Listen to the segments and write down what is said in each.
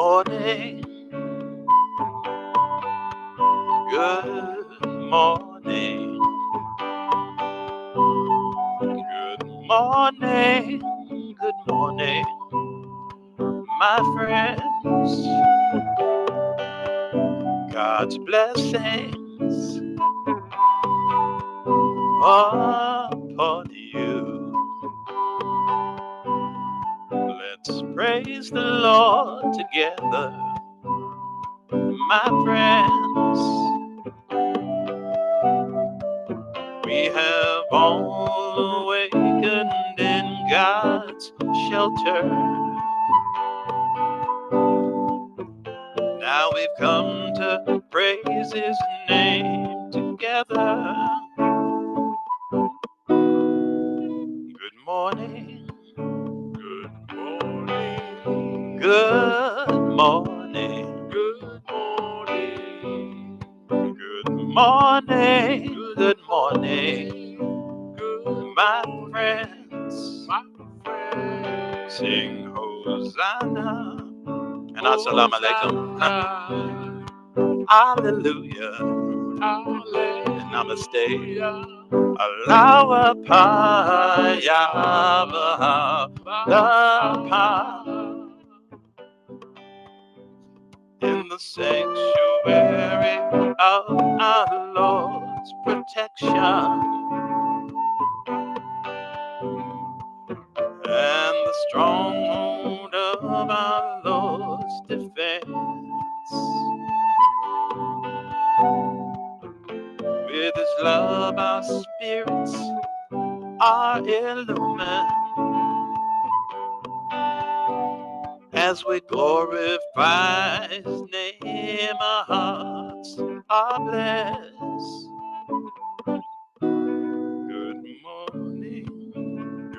morning, good morning, good morning, good morning, my friends. God's blessings upon you. Let's praise the Lord together, my friends. We have all awakened in God's shelter. Now we've come to praise His name together. Good morning, good morning, good morning, good morning, good morning, good morning, my friends, sing Hosanna and Assalamu alaikum. Hallelujah. And namaste. Alawa pa ya pa in the sanctuary of our Lord's protection and the stronghold of our Lord's defense. With His love, our spirits are illumined as we glorify His name. Our hearts are blessed. Good morning, good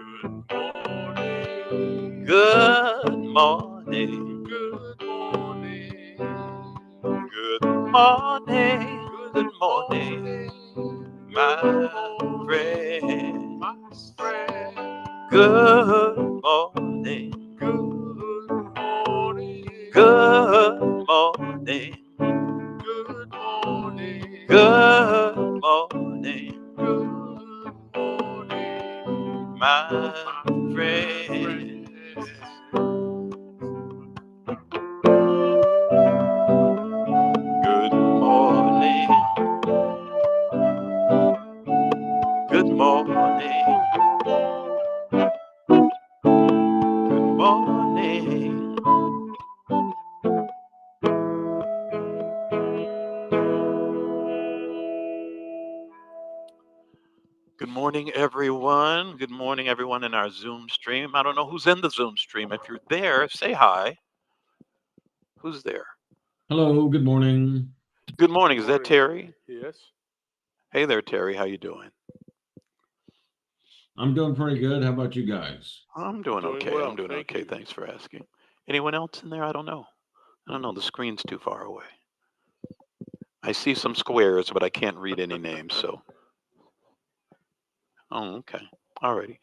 morning, good morning, good morning, good morning, good morning, my friend. Good morning, good morning, good morning, good morning, good morning, good morning, my friends. Good morning, good morning, good morning. Good morning, everyone. Good morning, everyone in our Zoom stream. I don't know who's in the Zoom stream. If you're there, say hi. Who's there? Hello, good morning. Good morning. Is that Terry? Yes. Hey there, Terry. How you doing? I'm doing pretty good. How about you guys? I'm doing Doing okay. well, I'm doing thank okay. you. Thanks for asking. Anyone else in there? I don't know. I don't know. The screen's too far away. I see some squares, but I can't read any names. So, oh, okay. Alrighty.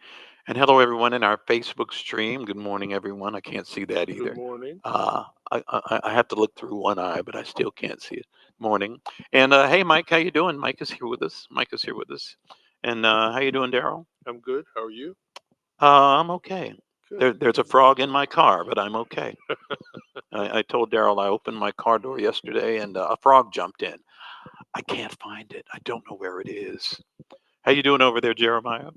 And hello, everyone in our Facebook stream. Good morning, everyone. I can't see that Good either. morning. I have to look through one eye, but I still can't see it. Morning. And hey, Mike, how you doing? Mike is here with us. Mike is here with us. And how you doing, Daryl? I'm good. How are you? I'm okay. Good. There's a frog in my car, but I'm okay. I told Daryl I opened my car door yesterday and a frog jumped in. I can't find it. I don't know where it is. How you doing over there, Jeremiah?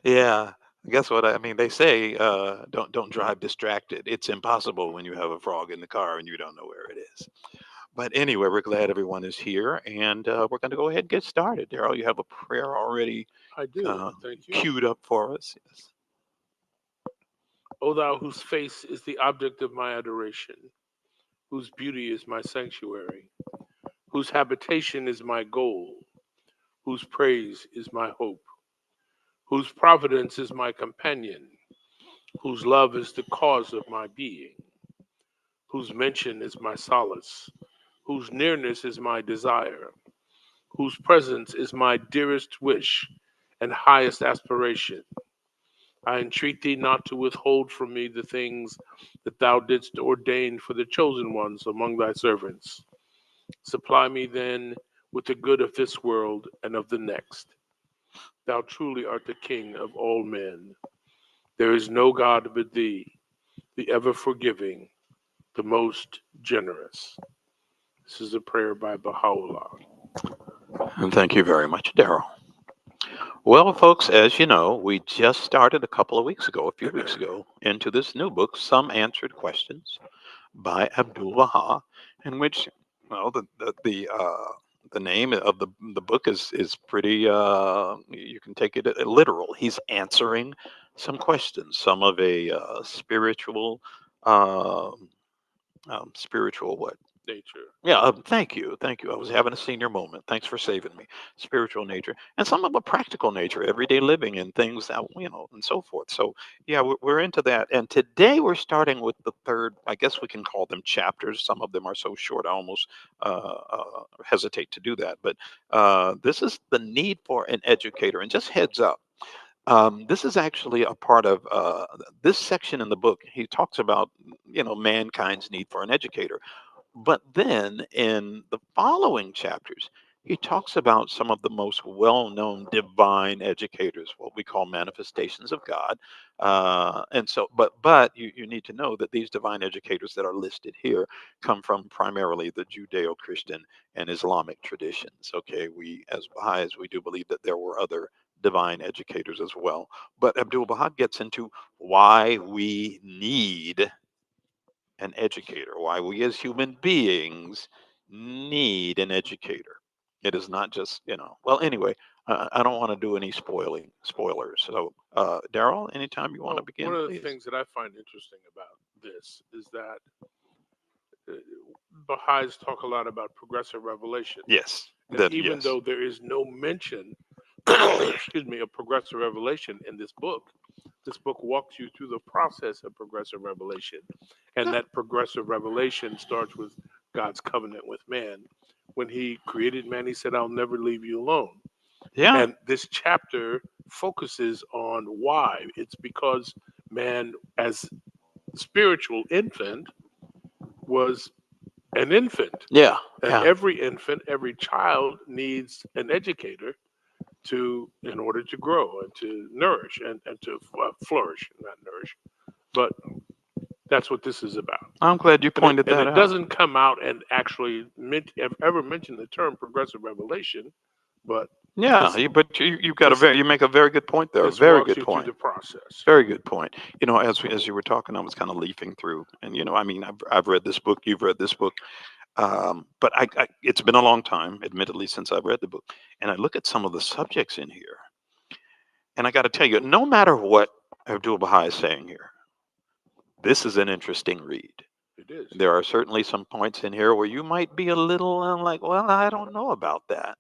Yeah. Guess what? I mean, they say don't drive distracted. It's impossible when you have a frog in the car and you don't know where it is. But anyway, we're glad everyone is here, and we're going to go ahead and get started. Daryl, you have a prayer already I do. Thank you. queued up for us. Yes. O thou whose face is the object of my adoration, whose beauty is my sanctuary, whose habitation is my goal, whose praise is my hope, whose providence is my companion, whose love is the cause of my being, whose mention is my solace, whose nearness is my desire, whose presence is my dearest wish, and highest aspiration. I entreat thee not to withhold from me the things that thou didst ordain for the chosen ones among thy servants. Supply me then with the good of this world and of the next. Thou truly art the King of all men. There is no God but thee, the ever forgiving, the most generous. This is a prayer by Baha'u'llah. And thank you very much, Daryl. Well, folks, as you know, we just started a few weeks ago, into this new book, Some Answered Questions by Abdul Baha, in which, well, the name of the book is pretty. You can take it literal. He's answering some questions, some of a um, spiritual what? Nature. Yeah, thank you. I was having a senior moment. Thanks for saving me. Spiritual nature, and some of a practical nature, everyday living, and things that and so forth. So yeah, we're into that. And today we're starting with the third. I guess we can call them chapters. Some of them are so short, I almost hesitate to do that. But this is the need for an educator. And just heads up. This is actually a part of this section in the book. He talks about mankind's need for an educator, but then in the following chapters, he talks about some of the most well known divine educators, what we call manifestations of God. But you need to know that these divine educators that are listed here come from primarily the Judeo Christian and Islamic traditions. Okay, we as Baha'is, we do believe that there were other divine educators as well. But Abdul Baha gets into why we need an educator, why we as human beings need an educator. It is not just, well, anyway, I don't want to do any spoilers. So, Daryl, anytime you want to Well, one begin, of the please. things that I find interesting about this is that uh, Baha'is talk a lot about progressive revelation. Yes, And that, even yes. though there is no mention, excuse me, of progressive revelation in this book walks you through the process of progressive revelation. And that progressive revelation starts with God's covenant with man. When he created man, he said, I'll never leave you alone. Yeah, And this chapter focuses on why. It's because man, as spiritual infant, was an infant. yeah, And yeah. every infant, every child needs an educator to in order to grow and to nourish and to flourish, not nourish. But that's what this is about. I'm glad you pointed And that it out. doesn't come out and actually ever mention the term progressive revelation, but Yeah, this but you've got this you make a very good point there. A this very walks good you through point. the process. Very good point. As you were talking, I was kind of leafing through, and I mean, I've read this book. You've read this book. But it's been a long time, admittedly, since I've read the book. And I look at some of the subjects in here, and I got to tell you, no matter what Abdul Baha is saying here, this is an interesting read. It is. There are certainly some points in here where you might be a little like, well, I don't know about that.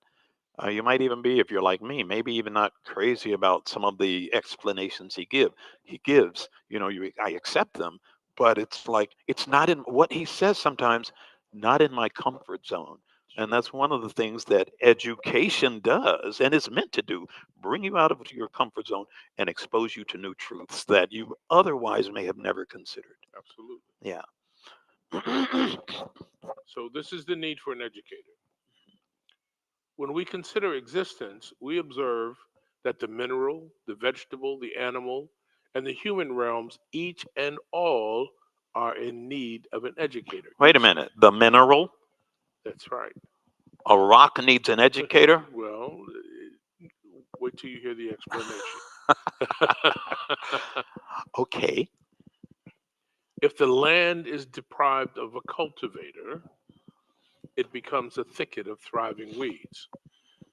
You might even be, if you're like me, maybe even not crazy about some of the explanations he gives. I accept them, but it's like it's not in what he says sometimes, not in my comfort zone. And True. that's one of the things that education does and is meant to do, bring you out of your comfort zone and expose you to new truths that you otherwise may have never considered. Absolutely. Yeah. So this is the need for an educator. When we consider existence, we observe that the mineral, the vegetable, the animal, and the human realms, each and all, are in need of an educator. Wait a Each, minute. The mineral, that's right. a rock needs an educator? Well, wait till you hear the explanation. Okay. If the land is deprived of a cultivator, it becomes a thicket of thriving weeds.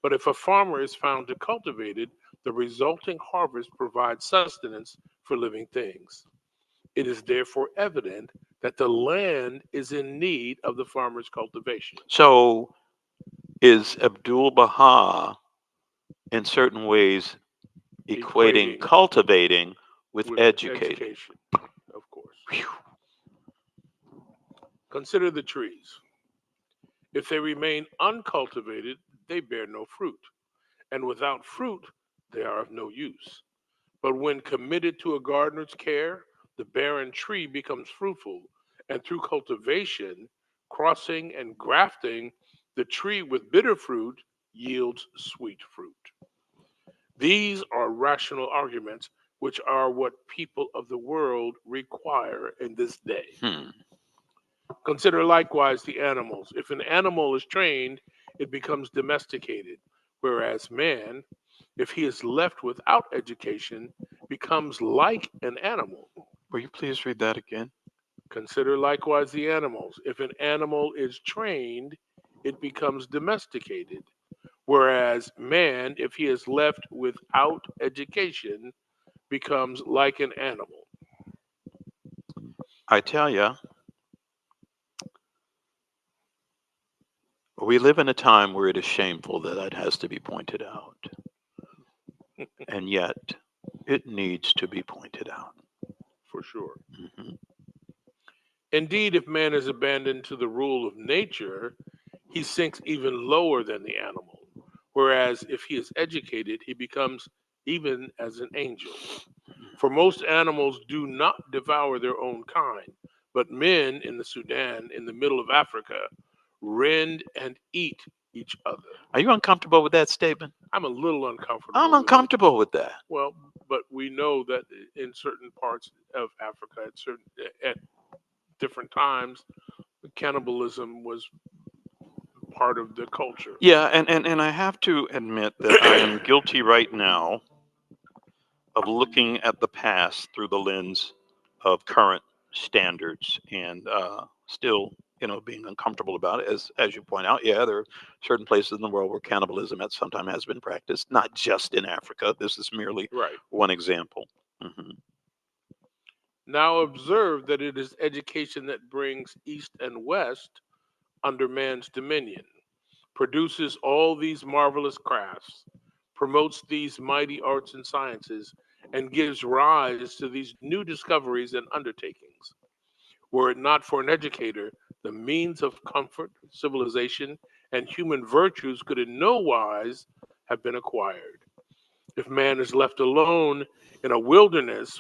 But if a farmer is found to cultivate it, the resulting harvest provides sustenance for living things. It is therefore evident that the land is in need of the farmer's cultivation. So is Abdul Baha in certain ways equating Equating cultivating with with educating? education, of course. Whew. Consider the trees. If they remain uncultivated, they bear no fruit. And without fruit, they are of no use. But when committed to a gardener's care, the barren tree becomes fruitful, and through cultivation, crossing, and grafting, the tree with bitter fruit yields sweet fruit. These are rational arguments which are what people of the world require in this day. Hmm. Consider likewise the animals. If an animal is trained, it becomes domesticated, whereas man, if he is left without education, becomes like an animal. Will you please read that again? Consider likewise the animals. If an animal is trained, it becomes domesticated, whereas man, if he is left without education, becomes like an animal. I tell you, we live in a time where it is shameful that that has to be pointed out. And yet, it needs to be pointed out. For sure. Mhm. Indeed, if man is abandoned to the rule of nature, he sinks even lower than the animal. Whereas if he is educated, he becomes even as an angel. For most animals do not devour their own kind, but men in the Sudan, in the middle of Africa, rend and eat each other. Are you uncomfortable with that statement? I'm a little I'm uncomfortable with it. uncomfortable with that. Well, but we know that in certain parts of Africa, at different times, cannibalism was part of the culture. Yeah, and I have to admit that I am guilty right now of looking at the past through the lens of current standards and still, being uncomfortable about it. As you point out, yeah, there are certain places in the world where cannibalism at some time has been practiced, not just in Africa. This is merely Right. one example. Hmm. Now observe that it is education that brings East and West under man's dominion, produces all these marvelous crafts, promotes these mighty arts and sciences, and gives rise to these new discoveries and undertakings. Were it not for an educator, the means of comfort, civilization, and human virtues could in no wise have been acquired. If man is left alone in a wilderness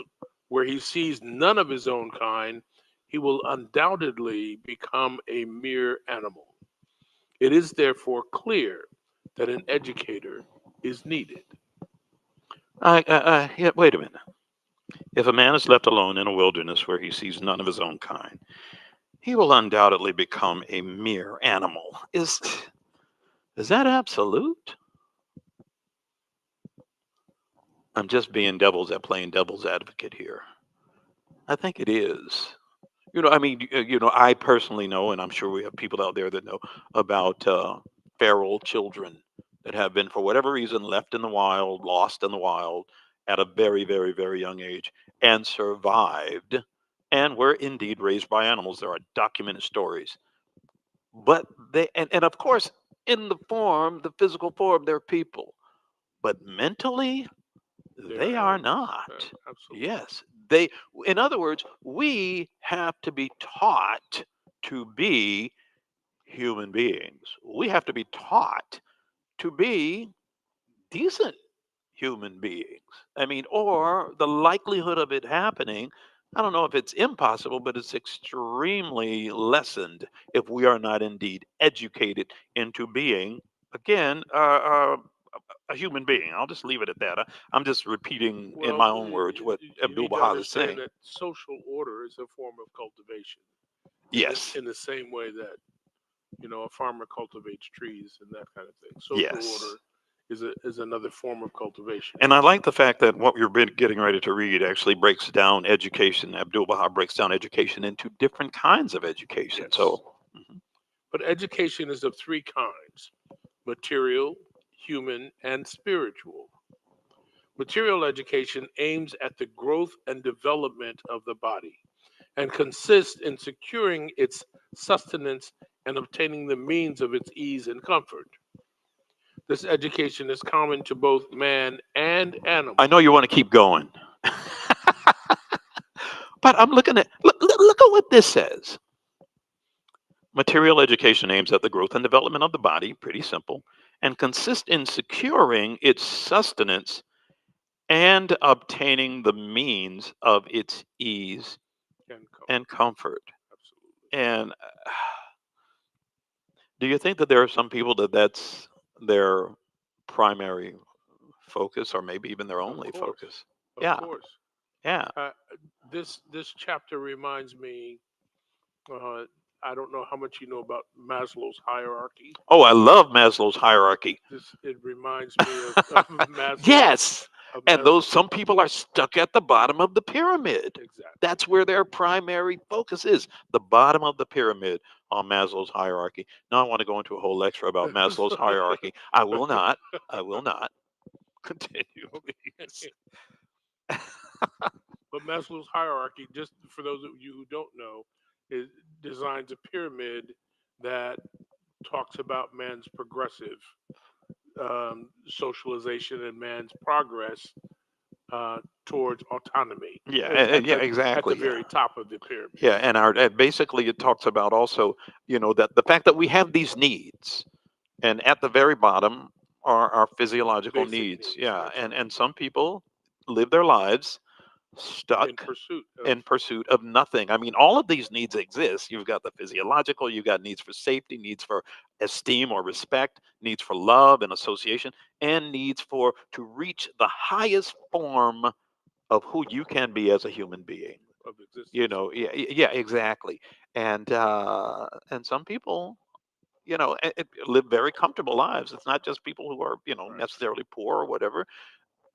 where he sees none of his own kind, he will undoubtedly become a mere animal. It is therefore clear that an educator is needed. Yeah, wait a minute. If a man is left alone in a wilderness where he sees none of his own kind, he will undoubtedly become a mere animal. Is that absolute? I'm just playing devil's advocate here. I think it is. I personally know, and I'm sure we have people out there that know about feral children that have been, for whatever reason, left in the wild, lost in the wild at a very, very, very young age and survived and were indeed raised by animals. There are documented stories. But and of course, in the physical form, they're people. But mentally, They they are are animals. not. Absolutely. Yes. In other words, we have to be taught to be human beings. We have to be taught to be decent human beings. I mean, or the likelihood of it happening, I don't know if it's impossible, but it's extremely lessened if we are not indeed educated into being, again, a human being. I'll just leave it at that. I'm just repeating in Well, my own words what you Abdul need to Baha is understand saying. that social order is a form of cultivation Yes, in the same way that a farmer cultivates trees and that kind of thing. Social yes. order is another form of cultivation. And I like the fact that what you're getting ready to read actually breaks down education. Abdul Baha breaks down education into different kinds of education. Yes. So, mhm. But education is of three kinds: material, human, and spiritual. Material education aims at the growth and development of the body and consists in securing its sustenance and obtaining the means of its ease and comfort. This education is common to both man and I animal. know you want to keep going, but I'm looking at look at what this says. Material education aims at the growth and development of the body, pretty simple, and consists in securing its sustenance and obtaining the means of its ease And comfort. and comfort. Absolutely. And do you think that there are some people that that's their primary focus, or maybe even their Of only course. focus? Of Yeah, course. yeah. Uh, this chapter reminds me. Uh, I don't know how much you know about Maslow's hierarchy. Oh, I love Maslow's hierarchy. This it reminds me of Maslow Yes. of And Mas- those some people are stuck at the bottom of the pyramid. exactly. That's where their primary focus is, the bottom of the pyramid on Maslow's hierarchy. Now, I want to go into a whole lecture about Maslow's hierarchy. I will not. I will not. Continue, please. Okay. But Maslow's hierarchy, just for those of you who don't know, is designs a pyramid that talks about man's progressive socialization and man's progress uh, towards autonomy Yeah, at yeah, the exactly. Yeah. very top of the pyramid. Yeah, and basically it talks about also, that the fact that we have these needs, and at the very bottom are our physiological Basic needs. needs. Yeah, That's right. and some people live their lives In stuck pursuit of in pursuit of nothing. I mean, all of these needs exist. You've got the physiological, you've got needs for safety, needs for esteem or respect, needs for love and association, and needs for to reach the highest form of who you can be as a human being. existence. Yeah, yeah, exactly. And some people, live very comfortable lives. It's not just people who are, Right. necessarily poor or whatever,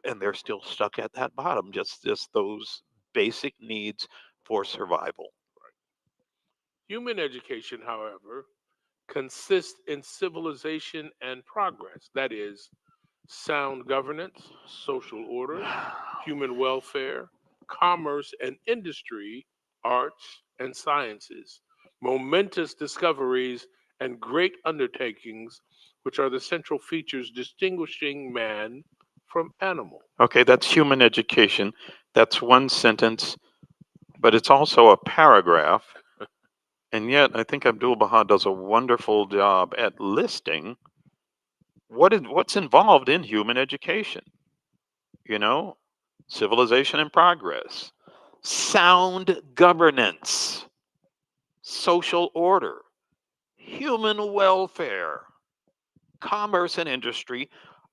and they're still stuck at that bottom. Just those basic needs for survival. Human education, however, consists in civilization and progress. That is, sound governance, social order, human welfare, commerce and industry, arts and sciences, momentous discoveries, and great undertakings, which are the central features distinguishing man from animal. Okay, that's human education. That's one sentence, but it's also a paragraph. And yet, I think Abdul Baha does a wonderful job at listing what's involved in human education. You know, civilization and progress, sound governance, social order, human welfare, commerce and industry,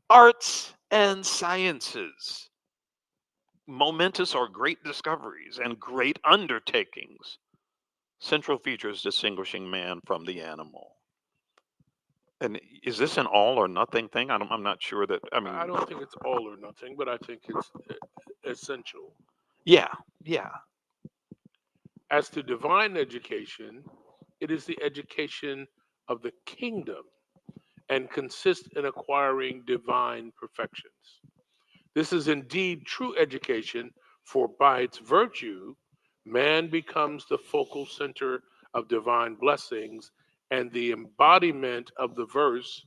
arts and sciences, momentous or great discoveries and great undertakings, central features distinguishing man from the animal. And is this an all or nothing thing? I'm not sure that, I I mean, don't think it's all or nothing, but I think it's essential. yeah, yeah. As to divine education, it is the education of the kingdom and consists in acquiring divine perfections. This is indeed true education, for by its virtue, man becomes the focal center of divine blessings and the embodiment of the verse,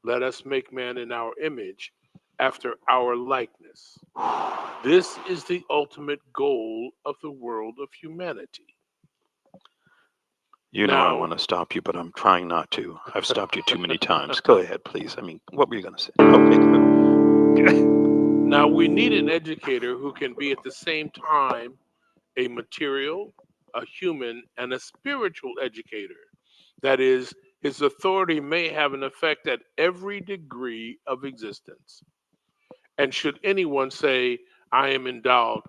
let us make man in our image, after our likeness. This is the ultimate goal of the world of humanity. You know I Now, want to stop you, but I'm trying not to. I've stopped you too many times. Go ahead, please. I mean, what were you going to say? Okay, good. now we need an educator who can be at the same time a material, a human, and a spiritual educator. That is, his authority may have an effect at every degree of existence. And should anyone say, I am endowed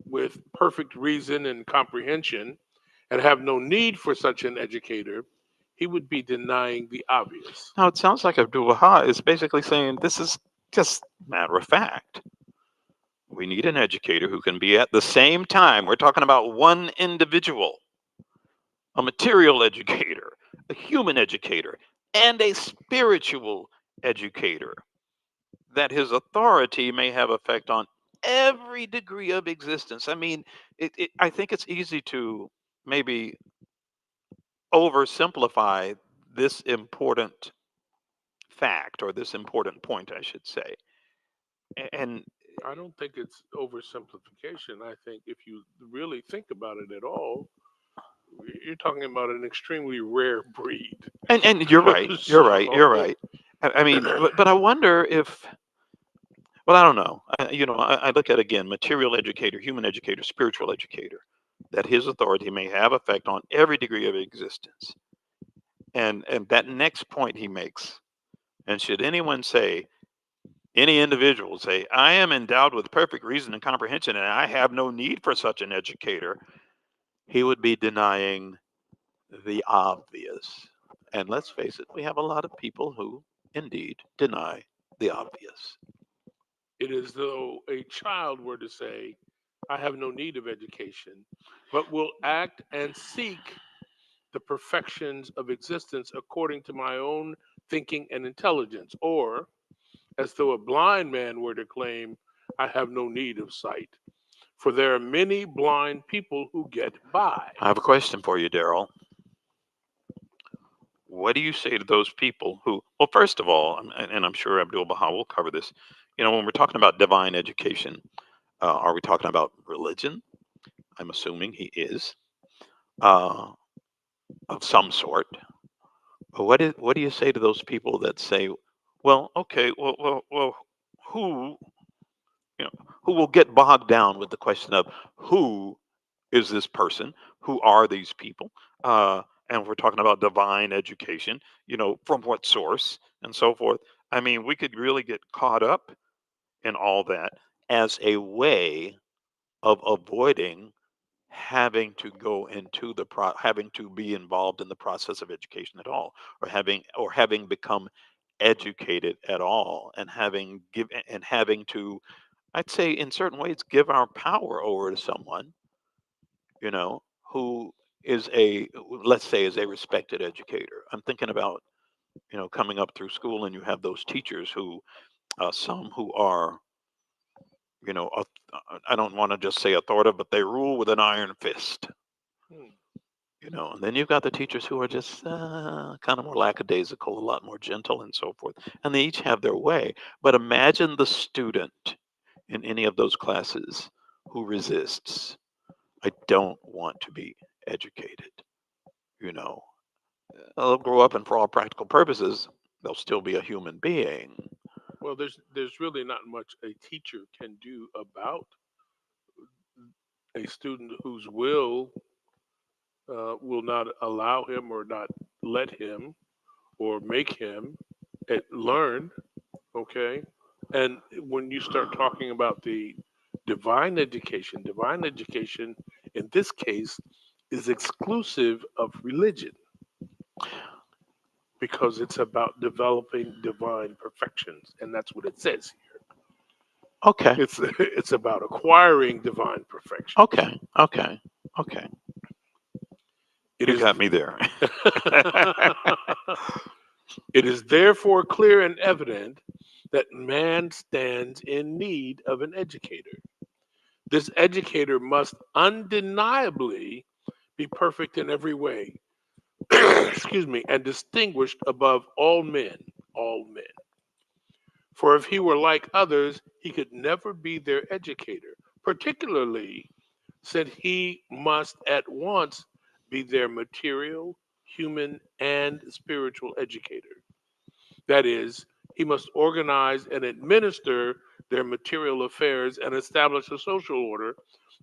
with perfect reason and comprehension and have no need for such an educator, he would be denying the obvious. Now, it sounds like Abdul Baha is basically saying this is just matter of fact. We need an educator who can be at the same time. We're talking about one individual, a material educator, a human educator, and a spiritual educator. That his authority may have effect on every degree of existence. I mean, I think it's easy to maybe oversimplify this important fact, or this important point, I should say. And I don't think it's oversimplification. I think if you really think about it at all, you're talking about an extremely rare breed. and you're right, you're right, you're So, right. I mean, but I wonder if Well, I don't know. I look at again material educator, human educator, spiritual educator, that his authority may have effect on every degree of existence. And that next point he makes, and should anyone say, any individual say, I am endowed with perfect reason and comprehension, and I have no need for such an educator, he would be denying the obvious. And let's face it, we have a lot of people who indeed deny the obvious. It is though a child were to say, I have no need of education, but will act and seek the perfections of existence according to my own thinking and intelligence, or as though a blind man were to claim, I have no need of sight. For there are many blind people who get by. I have a question for you, Daryl. What do you say to those people who, well, first of all, and I'm sure Abdul Baha will cover this, when we're talking about divine education, are we talking about religion? I'm assuming he is, uh, of some sort. But what do you say to those people that say, well, okay, well, who, who will get bogged down with the question of who is this person? Who are these people? And we're talking about divine education, from what source and so forth. I mean, we could really get caught up in all that as a way of avoiding having to go into having to be involved in the process of education at all, or having become educated at all, and having to, I'd say, in certain ways, give our power over to someone, who is let's say, is a respected educator. I'm thinking about, coming up through school, and you have those teachers who, some who are, I don't want to just say authoritative, but they rule with an iron fist. Hmm. And then you've got the teachers who are just kind of more lackadaisical, a lot more gentle, and so forth. And they each have their way. But imagine the student in any of those classes who resists. I don't want to be educated. You know, they'll grow up, and for all practical purposes, they'll still be a human being. Well, there's really not much a teacher can do about a student whose will not allow him or not let him or make him learn. Okay, and when you start talking about the divine education in this case is exclusive of religion because it's about developing divine perfections, and that's what it says here. Okay, It's about acquiring divine perfections. okay, okay, okay. It You is got me there. it is therefore clear and evident that man stands in need of an educator. This educator must undeniably be perfect in every way, excuse me, and distinguished above all men. For if he were like others, he could never be their educator, particularly since he must at once be their material, human, and spiritual educator. That is, he must organize and administer their material affairs and establish a social order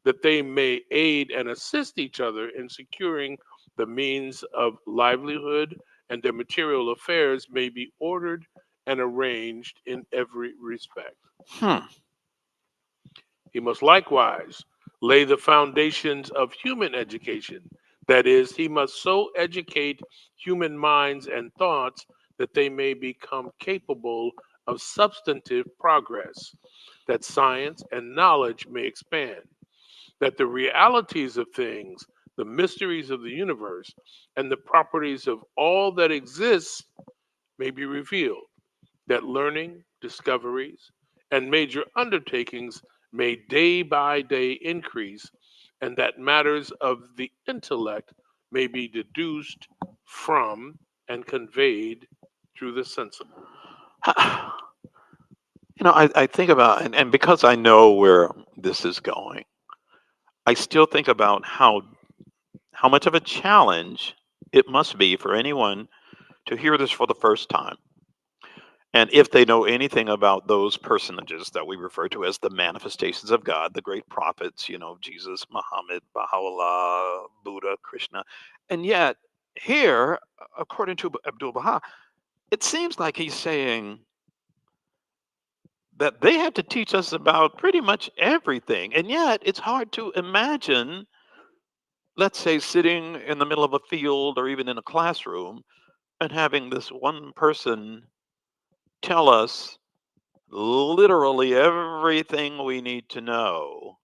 that they may aid and assist each other in securing the means of livelihood, and their material affairs may be ordered and arranged in every respect. Hmm. He must likewise lay the foundations of human education. That is, he must so educate human minds and thoughts that they may become capable of substantive progress, that science and knowledge may expand, that the realities of things, the mysteries of the universe, and the properties of all that exists may be revealed, that learning, discoveries, and major undertakings may day by day increase, and that matters of the intellect may be deduced from and conveyed through the sensible. I think about, and because I know where this is going, I still think about how much of a challenge it must be for anyone to hear this for the first time. And if they know anything about those personages that we refer to as the manifestations of God, the great prophets, Jesus, Muhammad, Baha'u'llah, Buddha, Krishna, and yet here, according to Abdul Baha, it seems like he's saying that they have to teach us about pretty much everything. And yet it's hard to imagine, let's say, sitting in the middle of a field or even in a classroom and having this one person tell us literally everything we need to know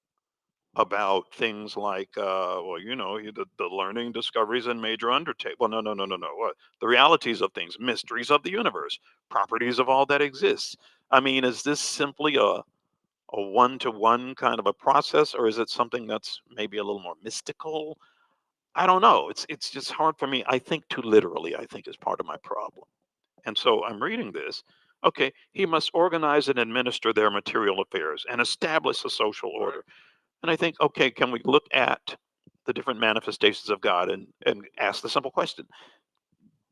about things like, the learning discoveries and major undertake. Well, no, no, no, no, no. What the realities of things, mysteries of the universe, properties of all that exists. I mean, is this simply a one-to-one kind of a process, or is it something that's maybe a little more mystical? I don't know. It's just hard for me. I think too literally, I think, is part of my problem. And so I'm reading this. Okay, he must organize and administer their material affairs and establish a social Right. order. And I think, okay, can we look at the different manifestations of God and ask the simple question: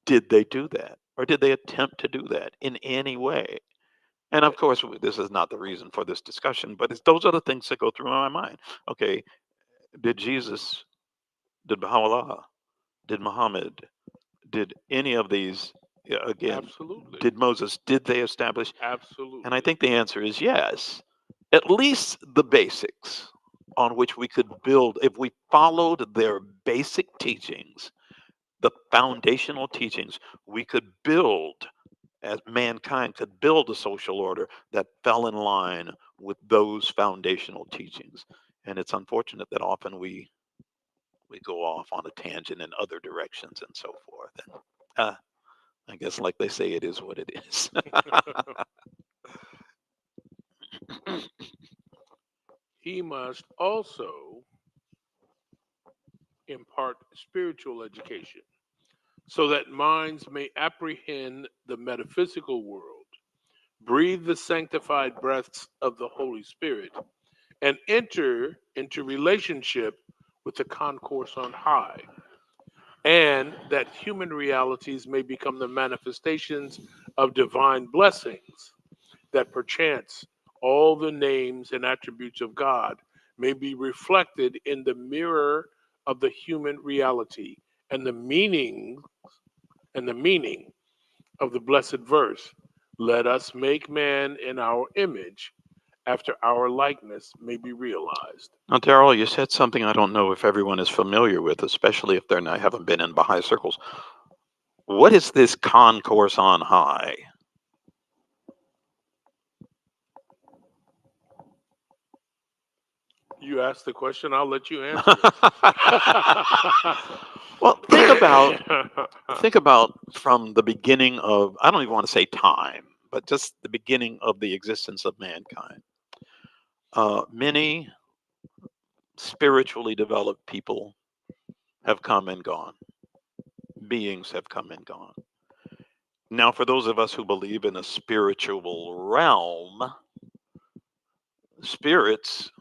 did they do that, or did they attempt to do that in any way? And of course, this is not the reason for this discussion, but those are the things that go through my mind. Okay, did Jesus, did Baha'u'llah, did Muhammad, did any of these, again, Absolutely. did Moses, did they establish? And I Absolutely. think the answer is yes. At least the basics on which we could build, if we followed their basic teachings, the foundational teachings, we could build, as mankind could build a social order that fell in line with those foundational teachings. And it's unfortunate that often we go off on a tangent in other directions and so forth. And I guess, like they say, it is what it is. He must also impart spiritual education so that minds may apprehend the metaphysical world, breathe the sanctified breaths of the Holy Spirit, and enter into relationship with the concourse on high, and that human realities may become the manifestations of divine blessings, that perchance all the names and attributes of God may be reflected in the mirror of the human reality, and the meaning of the blessed verse, let us make man in our image after our likeness may be realized. Now, Daryl, you said something I don't know if everyone is familiar with, especially if they're not, haven't been in Baha'i circles. What is this concourse on high? You asked the question, I'll let you answer Well, it. think about from the beginning of, I don't even want to say time, but just the beginning of the existence of mankind. Many spiritually developed people have come and gone. Beings have come and gone. Now, for those of us who believe in a spiritual realm, spirits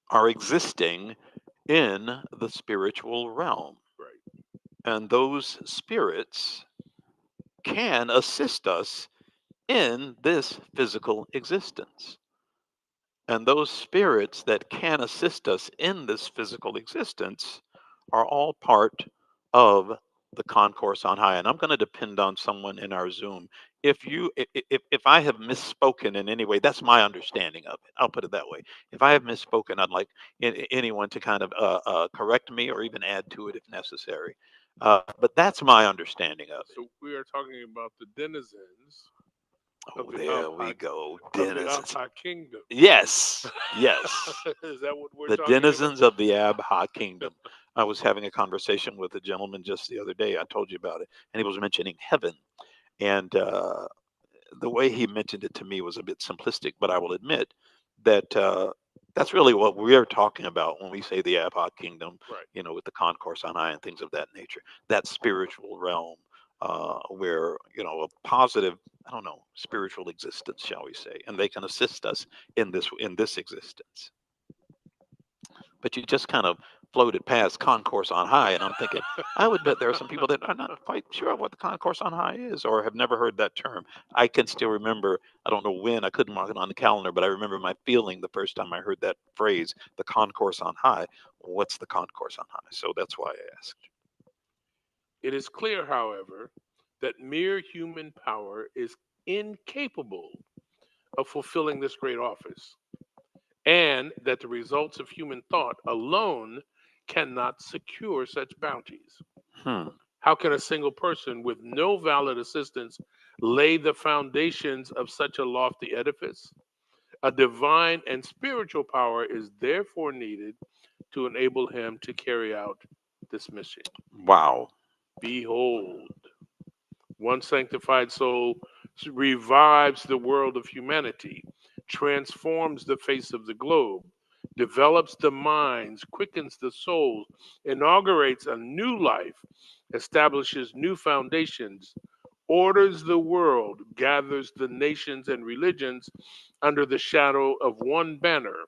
are existing in the spiritual realm. Right. And those spirits can assist us in this physical existence. And those spirits that can assist us in this physical existence are all part of the concourse on high. And I'm going to depend on someone in our Zoom. If I have misspoken in any way, that's my understanding of it. I'll put it that way. If I have misspoken, I'd like anyone to kind of correct me or even add to it if necessary. But that's my understanding of it. So we are talking about the denizens of Oh, the there we Abha go. of the Denizens. Abha kingdom. Yes, yes. Is that what we're The talking about? denizens of the Abha kingdom. I was having a conversation with a gentleman just the other day. I told you about it, and he was mentioning heaven. And the way he mentioned it to me was a bit simplistic, but I will admit that that's really what we're talking about when we say the Abha kingdom, Right. with the concourse on high and things of that nature. That spiritual realm where, a positive, I don't know, spiritual existence, shall we say, and they can assist us in this existence. But you just kind of floated past concourse on high, and I'm thinking, I would bet there are some people that are not quite sure what the concourse on high is or have never heard that term. I can still remember, I don't know when, I couldn't mark it on the calendar, but I remember my feeling the first time I heard that phrase, the concourse on high. What's the concourse on high? So that's why I asked. It is clear, however, that mere human power is incapable of fulfilling this great office, and that the results of human thought alone cannot secure such bounties. Hmm. How can a single person with no valid assistance lay the foundations of such a lofty edifice? A divine and spiritual power is therefore needed to enable him to carry out this mission. Wow. Behold, one sanctified soul revives the world of humanity, transforms the face of the globe, develops the minds, quickens the souls, inaugurates a new life, establishes new foundations, orders the world, gathers the nations and religions under the shadow of one banner,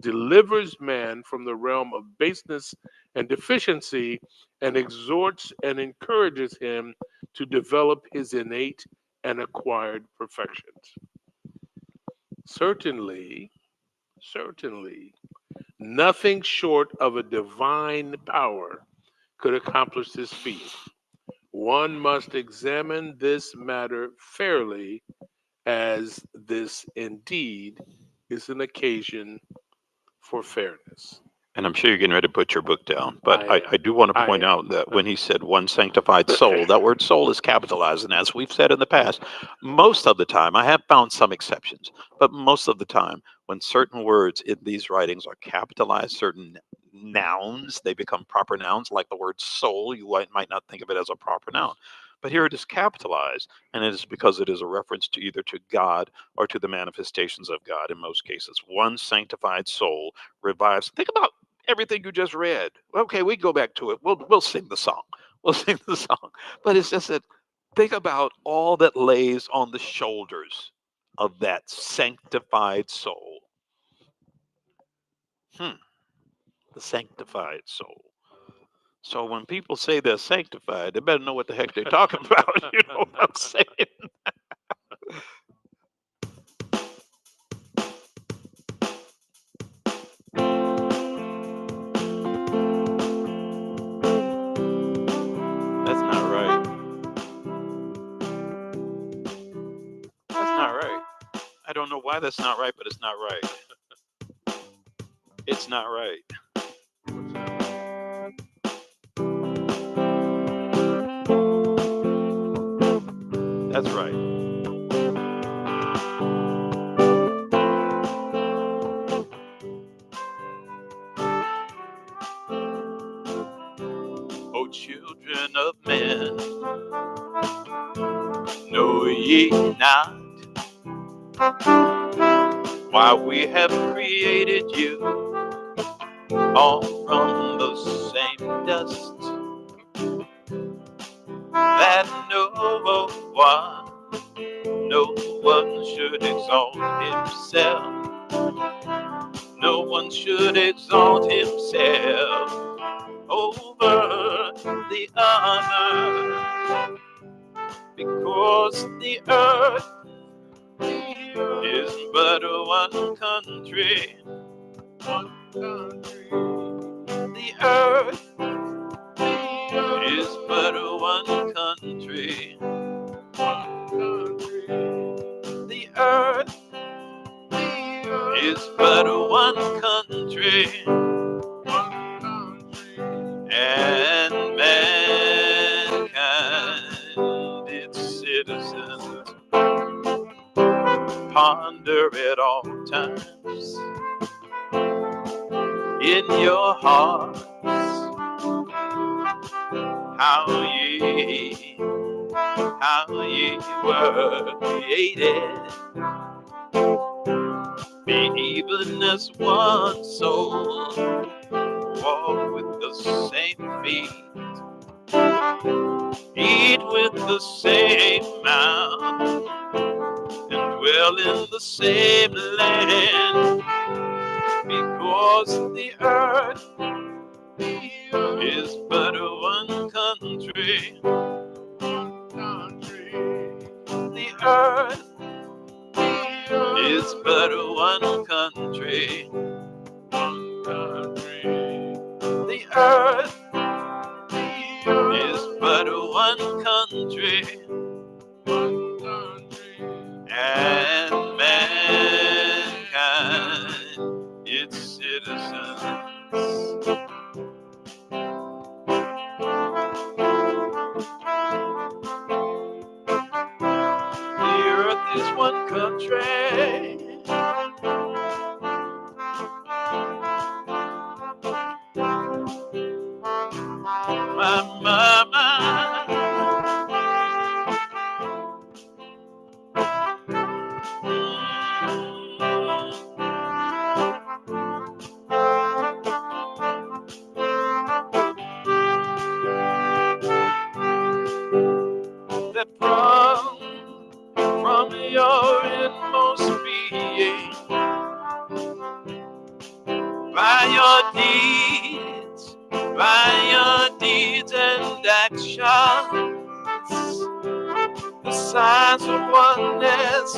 delivers man from the realm of baseness and deficiency, and exhorts and encourages him to develop his innate and acquired perfections. Certainly, certainly, nothing short of a divine power could accomplish this feat. One must examine this matter fairly, as this indeed is an occasion for fairness. And I'm sure you're getting ready to put your book down, but I I am. do want to I point am. out that when he said one sanctified soul, that word soul is capitalized. And as we've said in the past, most of the time, I have found some exceptions, but most of the time, when certain words in these writings are capitalized, certain nouns, they become proper nouns, like the word soul. You might not think of it as a proper noun. But here it is capitalized, and it is because it is a reference to either to God or to the manifestations of God in most cases. One sanctified soul revives. Think about everything you just read. Okay, we go back to it. We'll sing the song. We'll sing the song. But it's just that think about all that lays on the shoulders of that sanctified soul. Hmm, the sanctified soul. So when people say they're sanctified, they better know what the heck they're talking about. You know what I'm saying? That's not right. That's not right. I don't know why that's not right, but it's not right. It's not right. That's right. O children of men, know ye not why we have created you all from the same dust, that no one should exalt himself, no one should exalt himself over the other, because the earth is but one country. The earth is but one country. The earth is but one country, and mankind, its citizens, ponder at all times in your hearts how ye were created, even as one soul, walk with the same feet, eat with the same mouth, and dwell in the same land, because the earth is but one country. The earth is but one country. The earth is but one country, and mankind its citizens. The earth is one country. My. That from your inmost being, by your deeds and actions, the signs of oneness,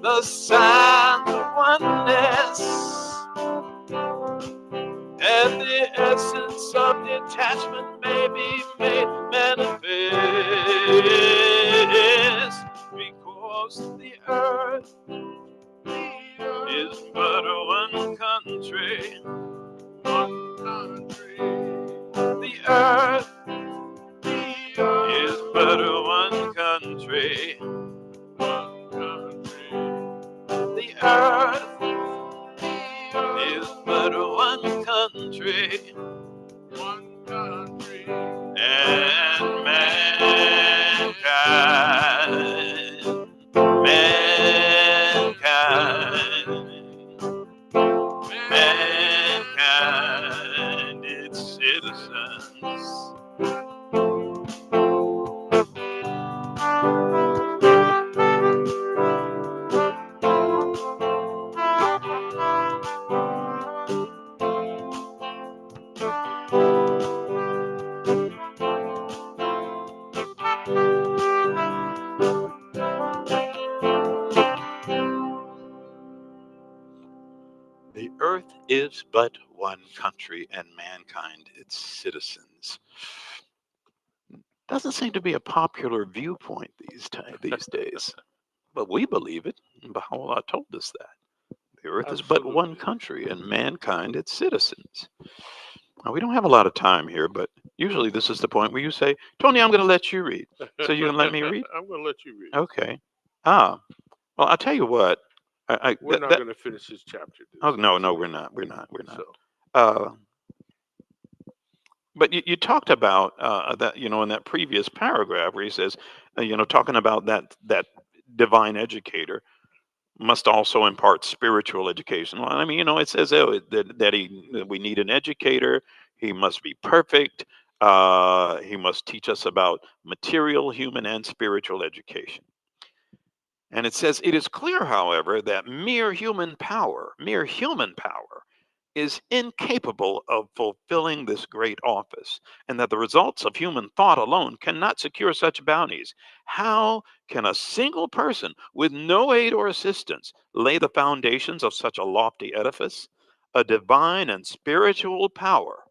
the signs of oneness, and the essence of detachment may be made manifest, because the earth is but one country. The earth is but one country. The earth is but one country. And mankind, its citizens. The earth is but one country, and mankind its citizens. Doesn't seem to be a popular viewpoint these days, but we believe it. Baha'u'llah told us that. The earth is but one Absolutely. country, and mankind its citizens. Now, we don't have a lot of time here, but usually this is the point where you say, Tony, I'm going to let you read. So you can let me read? I'm going to let you read. Okay. Ah, well, I'll tell you what. We're not going to finish this chapter. Oh, no, we're not. We're not. So, Uh, but you talked about that, in that previous paragraph where he says, talking about that divine educator must also impart spiritual education. Well, I mean, it says that we need an educator. He must be perfect. He must teach us about material, human, and spiritual education. And it says, it is clear, however, that mere human power is incapable of fulfilling this great office, and that the results of human thought alone cannot secure such bounties. How can a single person with no aid or assistance lay the foundations of such a lofty edifice? A divine and spiritual power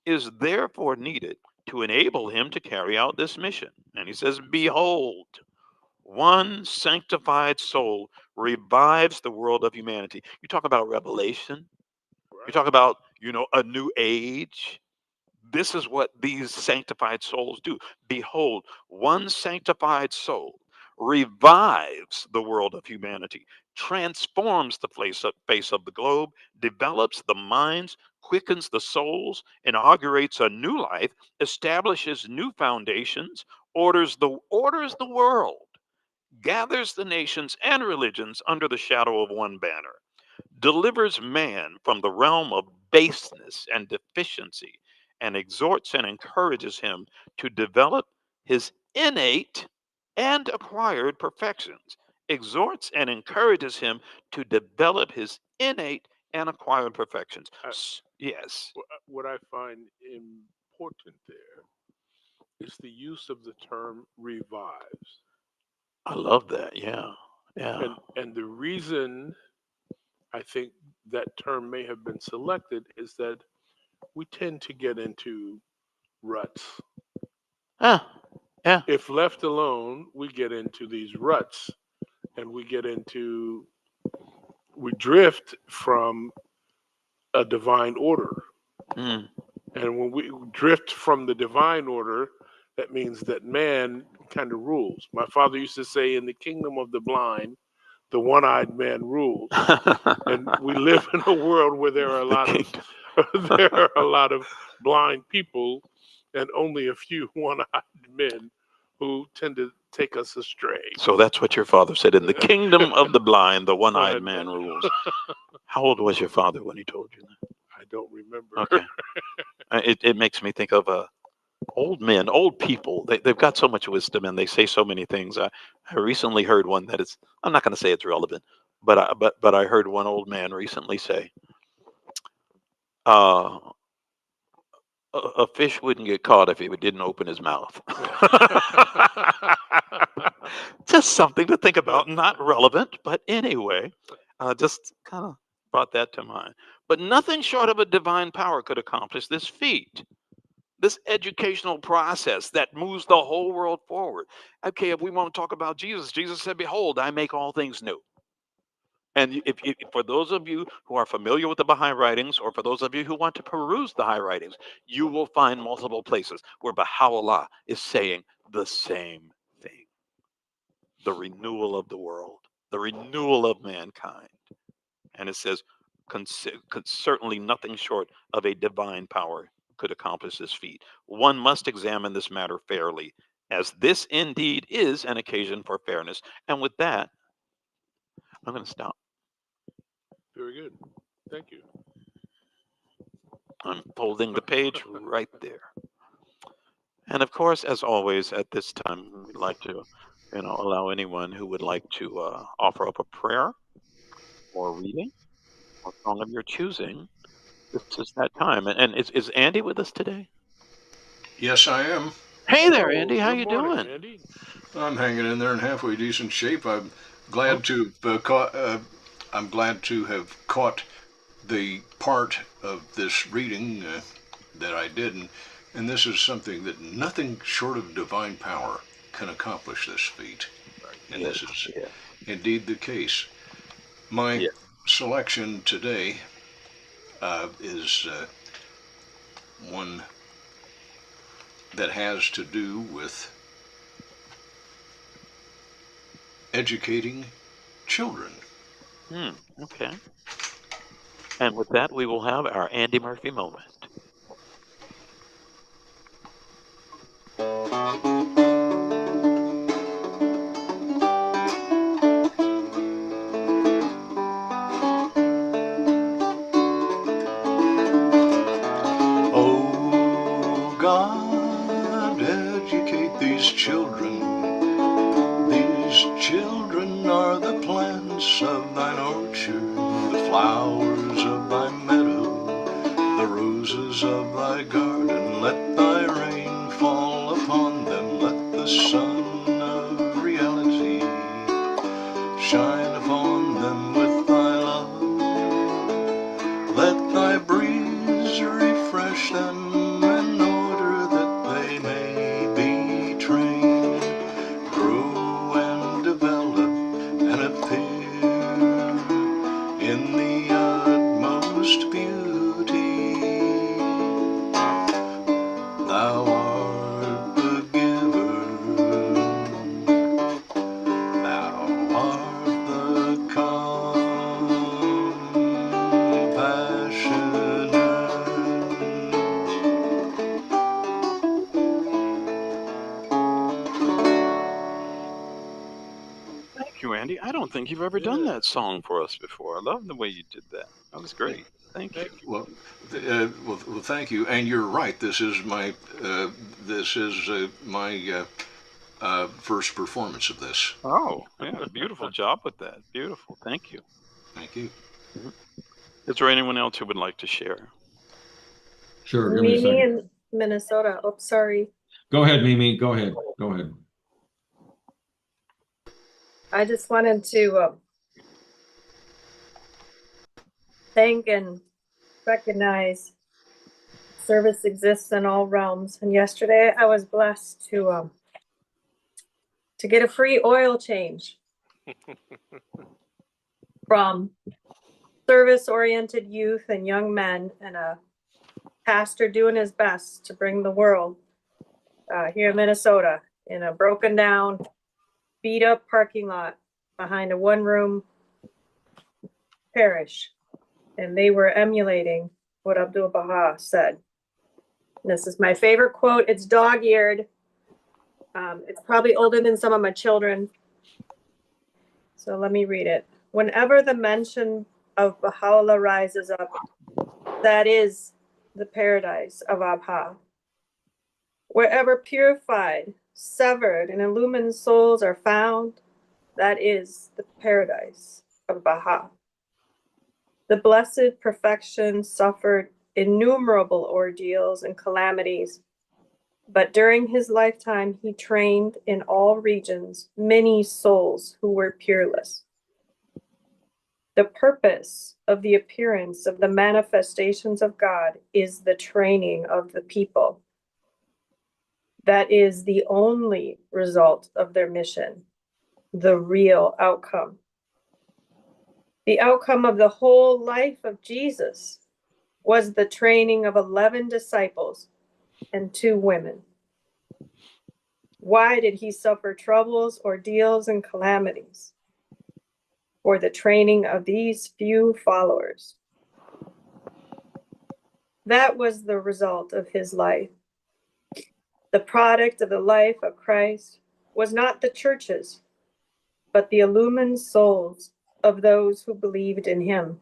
is therefore needed to enable him to carry out this mission. And he says, behold, one sanctified soul revives the world of humanity. You talk about revelation. You right. talk about, a new age. This is what these sanctified souls do. Behold, one sanctified soul revives the world of humanity, transforms the face of the globe, develops the minds, quickens the souls, inaugurates a new life, establishes new foundations, orders the world, gathers the nations and religions under the shadow of one banner, delivers man from the realm of baseness and deficiency, and exhorts and encourages him to develop his innate and acquired perfections. Exhorts and encourages him to develop his innate and acquired perfections. I, Yes, what I find important there is the use of the term revives. I love that. Yeah, yeah. And the reason I think that term may have been selected is that we tend to get into ruts. Ah, yeah. If left alone, we get into these ruts and we drift from a divine order. Mm. And when we drift from the divine order, that means that man kind of rules. My father used to say, in the kingdom of the blind, the one eyed man rules. And we live in a world where there are a The lot of kingdom. there are a lot of blind people and only a few one-eyed men who tend to take us astray. So that's what your father said. In the kingdom of the blind, the one-eyed But man rules. How old was your father when he told you that? I don't remember. Okay. It makes me think of old men, old people. They've got so much wisdom and they say so many things. I recently heard one that is, I'm not going to say it's relevant, but I heard one old man recently say, uh, a fish wouldn't get caught if he didn't open his mouth. Just something to think about. Not relevant, but anyway, just kind of brought that to mind. But nothing short of a divine power could accomplish this feat, this educational process that moves the whole world forward. Okay, if we want to talk about Jesus, Jesus said, "Behold, I make all things new." And if for those of you who are familiar with the Baha'i writings, or for those of you who want to peruse the high writings, you will find multiple places where Baha'u'llah is saying the same thing: the renewal of the world, the renewal of mankind. And it says, certainly nothing short of a divine power could accomplish this feat. One must examine this matter fairly, as this indeed is an occasion for fairness. And with that, I'm going to stop. Very good. Thank you. I'm folding the page right there. And of course, as always, at this time, we'd like to, allow anyone who would like to offer up a prayer or reading or song of your choosing. This is that time. And is Andy with us today? Yes, I am. Hey there, Oh, Andy. How good you morning, doing? Andy. I'm hanging in there in halfway decent shape. Oh, I'm glad to have caught the part of this reading that I did, and this is something that nothing short of divine power can accomplish this feat, and yes, this is yes, indeed the case. My yes. selection today is one that has to do with educating children. Okay. And with that, we will have our Andy Murphy moment. Oh God, educate these children. These children are the plants of thine orchard, the flowers of thy meadow, the roses of thy garden. Let thy rain fall upon them, let the sun of reality shine upon them with thy love. Let thy breeze refresh them in order that they may be trained, grow and develop and appear in the utmost beauty. Thou art the giver, thou art the compassionate. Thank you, Andy. I don't think you've ever done Yeah, that song for us before. I love the way you did that. That was great. Thank thank you. you. Well, thank you. And you're right. This is my first performance of this. Oh, yeah. Beautiful job with that. Beautiful. Thank you. Thank you. Mhm. Is there anyone else who would like to share? Sure, give me a Mimi second. in Minnesota. Oh, sorry. Go ahead, Mimi. Go ahead. Go ahead. I just wanted to thank and recognize service exists in all realms. And yesterday I was blessed to get a free oil change from service-oriented youth and young men, and a pastor doing his best to bring the world here in Minnesota in a broken down, beat up parking lot behind a one-room parish. And they were emulating what Abdul Baha said. This is my favorite quote. It's dog-eared. It's probably older than some of my children. So let me read it. Whenever the mention of Baha'u'llah rises up, that is the paradise of Abha. Wherever purified, severed, and illumined souls are found, that is the paradise of Baha. The blessed perfection suffered innumerable ordeals and calamities, but during his lifetime he trained in all regions many souls who were peerless. The purpose of the appearance of the manifestations of God is the training of the people. That is the only result of their mission, the real outcome. The outcome of the whole life of Jesus was the training of 11 disciples and 2 women. Why did he suffer troubles, ordeals, and calamities? For the training of these few followers. That was the result of his life. The product of the life of Christ was not the churches, but the illumined souls of those who believed in him.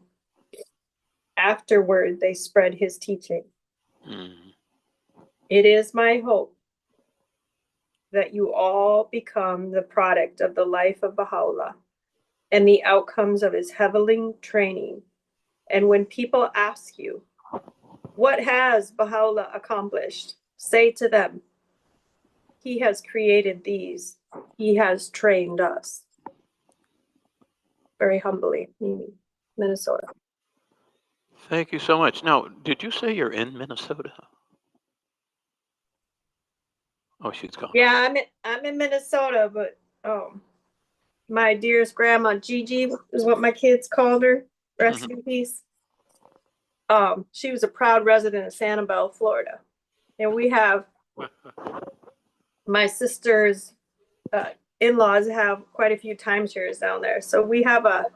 Afterward, they spread his teaching. It is my hope that you all become the product of the life of Baha'u'llah and the outcomes of his heavenly training. And when people ask you, what has Baha'u'llah accomplished? Say to them, he has created these. He has trained us. Very humbly, Mimi, Minnesota. Thank you so much. Now, did you say you're in Minnesota? Oh, she's gone. Yeah, I'm in Minnesota, but my dearest grandma Gigi is what my kids called her. Rest in peace. She was a proud resident of Sanibel, Florida, and we have my sister's in-laws have quite a few timeshares down there. So we have a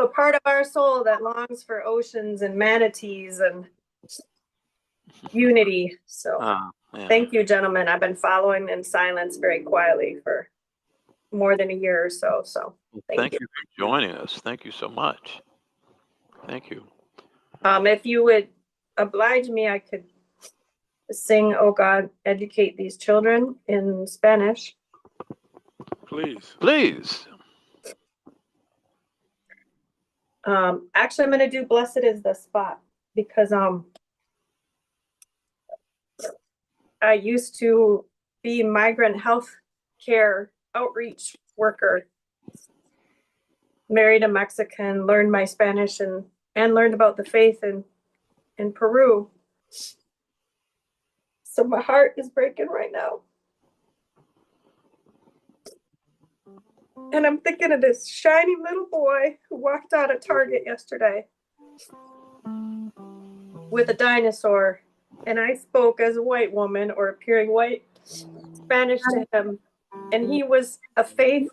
part of our soul that longs for oceans and manatees and unity. So Yeah. thank you, gentlemen. I've been following in silence very quietly for more than a year or so. So Thank you for joining us. Thank you so much. Thank you. If you would oblige me, I could sing "Oh God, Educate These Children" in Spanish. Please. Please. Actually, I'm going to do "Blessed is the Spot" because I used to be migrant health care outreach worker, married a Mexican, learned my Spanish and learned about the faith in Peru. So my heart is breaking right now. And I'm thinking of this shiny little boy who walked out of Target yesterday with a dinosaur. And I spoke as a white woman, or appearing white, Spanish to him. And he was a face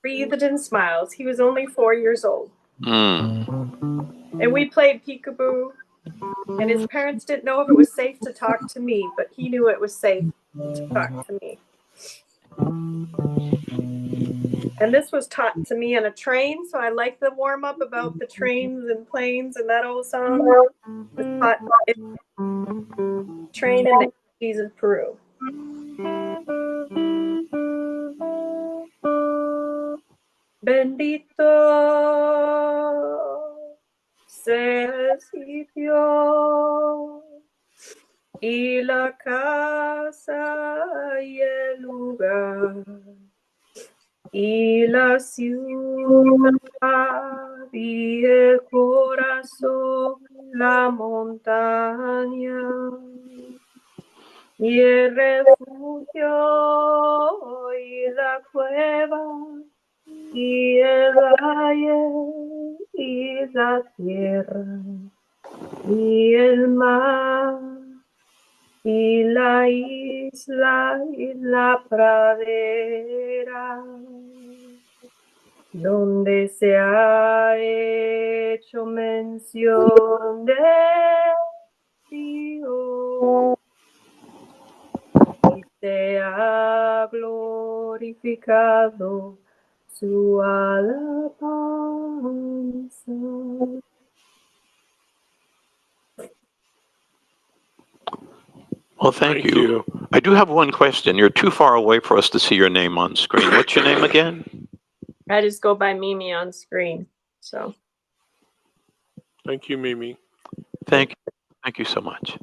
breathed in smiles. He was only 4 years old. And we played peekaboo. And his parents didn't know if it was safe to talk to me, but he knew it was safe to talk to me. And this was taught to me on a train, so I like the warm up about the trains and planes and that old song. It was taught in train in the Keys of Peru. Bendito el sitio y la casa y el lugar y la ciudad y el corazón, la montaña y el refugio y la cueva y el valle y la tierra y el mar y la isla y la pradera donde se ha hecho mención de Dios y se ha glorificado su alabanza. Well, thank you. I do have one question. You're too far away for us to see your name on screen. What's your name again? I just go by Mimi on screen. So Thank you, Mimi. Thank you so much.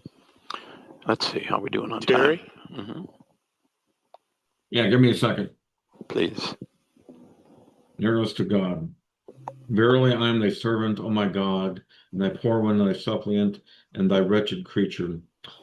Let's see how we doing on Terry? time. Yeah, give me a second. Please. Nearest to God. Verily I am thy servant, O my God, and thy poor one, thy suppliant, and thy wretched creature.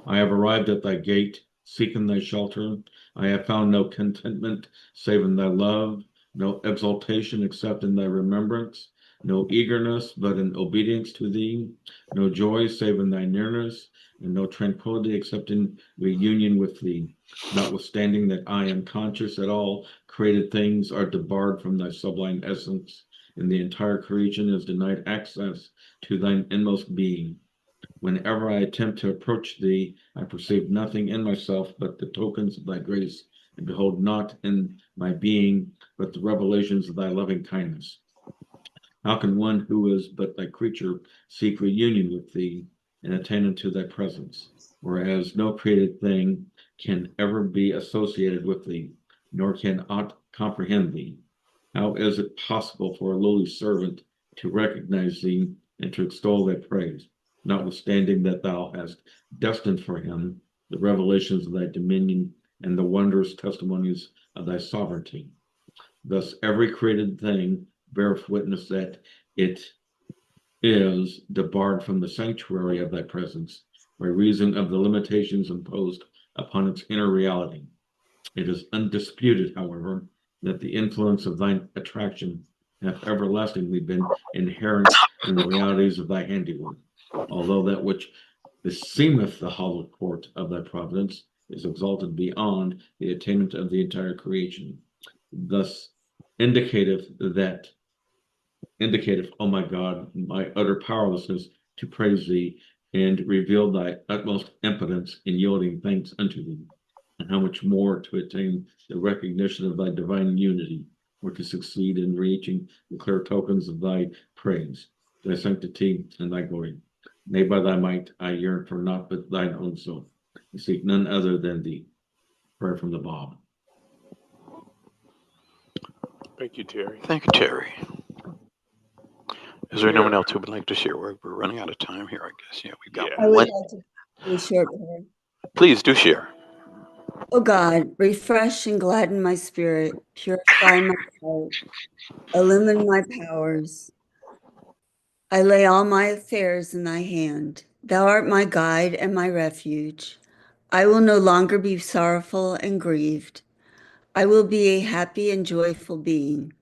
I have arrived at thy gate, seeking thy shelter. I have found no contentment save in thy love, no exaltation except in thy remembrance, no eagerness but in obedience to thee, no joy save in thy nearness, and no tranquility except in reunion with thee. Notwithstanding that I am conscious that all created things are debarred from thy sublime essence, and the entire creation is denied access to thine inmost being. Whenever I attempt to approach thee, I perceive nothing in myself but the tokens of thy grace, and behold not in my being but the revelations of thy loving kindness. How can one who is but thy creature seek reunion with thee and attain unto thy presence, whereas no created thing can ever be associated with thee, nor can aught comprehend thee? How is it possible for a lowly servant to recognize thee and to extol thy praise, notwithstanding that thou hast destined for him the revelations of thy dominion and the wondrous testimonies of thy sovereignty? Thus every created thing beareth witness that it is debarred from the sanctuary of thy presence by reason of the limitations imposed upon its inner reality. It is undisputed, however, that the influence of thine attraction hath everlastingly been inherent in the realities of thy handiwork, although that which beseemeth the hallowed court of thy providence is exalted beyond the attainment of the entire creation. Thus indicateth, O my God, my utter powerlessness to praise thee, and reveal thy utmost impotence in yielding thanks unto thee, and how much more to attain the recognition of thy divine unity, or to succeed in reaching the clear tokens of thy praise, thy sanctity, and thy glory. Nay, by thy might, I yearn for naught but thine own soul. I seek none other than thee. Prayer from the Bob. Thank you, Terry. Thank you, Terry. Is there anyone else who would like to share? We're running out of time here, I guess. Yeah, we've got I would one. like to do a short prayer. Please do share. Oh God, refresh and gladden my spirit, purify my heart, illumine my powers. I lay all my affairs in thy hand. Thou art my guide and my refuge. I will no longer be sorrowful and grieved. I will be a happy and joyful being.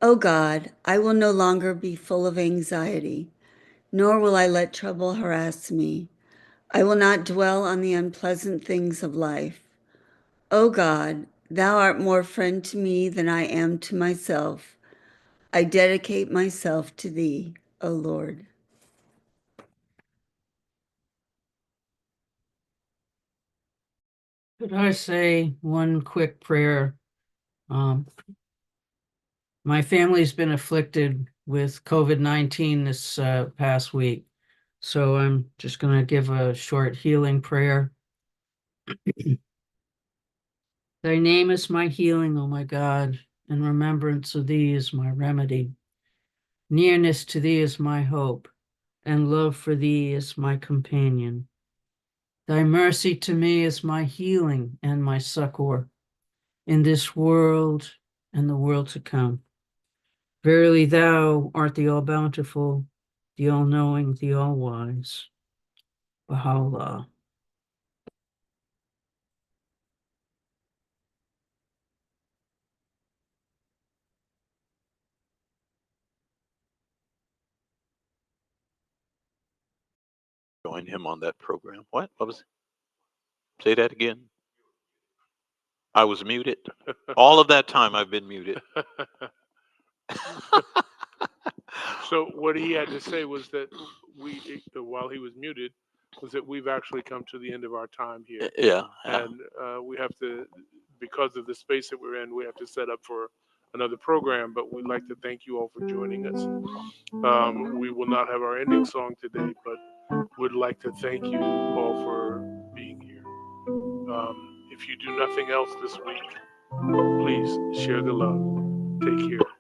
O God, I will no longer be full of anxiety, nor will I let trouble harass me. I will not dwell on the unpleasant things of life. O God, thou art more friend to me than I am to myself. I dedicate myself to thee, O Lord. Could I say one quick prayer? My family's been afflicted with COVID-19 this past week, so I'm just going to give a short healing prayer. Thy name is my healing, O my God, and remembrance of thee is my remedy. Nearness to thee is my hope. and love for thee is my companion. Thy mercy to me is my healing and my succor in this world and the world to come. Verily thou art the all-bountiful, the all-knowing, the all-wise. Baha'u'llah. Join him on that program. What? What was? Say that again. I was muted. All of that time I've been muted. So what he had to say was that while he was muted, was that we've actually come to the end of our time here, Yeah. and we have to, because of the space that we're in, we have to set up for another program. But we'd like to thank you all for joining us. We will not have our ending song today, but would like to thank you all for being here. If you do nothing else this week, please share the love. Take care.